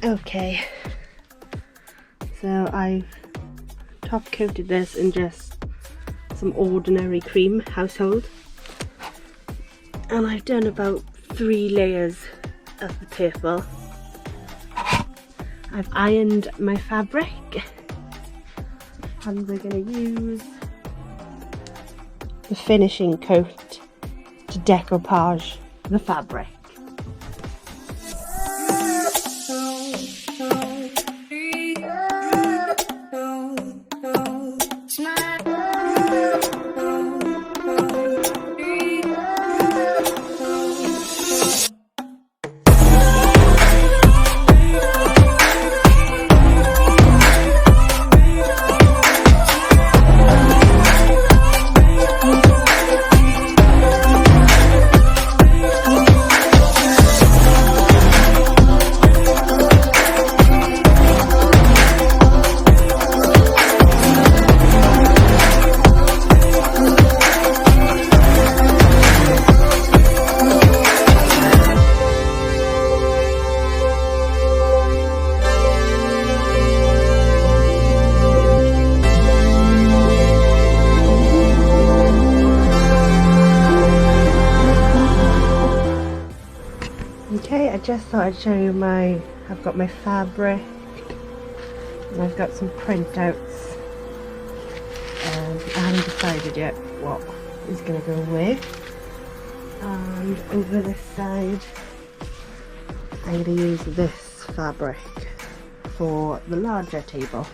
Okay, so I've top coated this in just some ordinary cream, household, and I've done about 3 layers of the purple. I've ironed my fabric and we're going to use the finishing coat to decoupage the fabric. Okay, I just thought I'd show you I've got my fabric and I've got some printouts, and I haven't decided yet what is going to go where. And over this side I'm going to use this fabric for the larger table.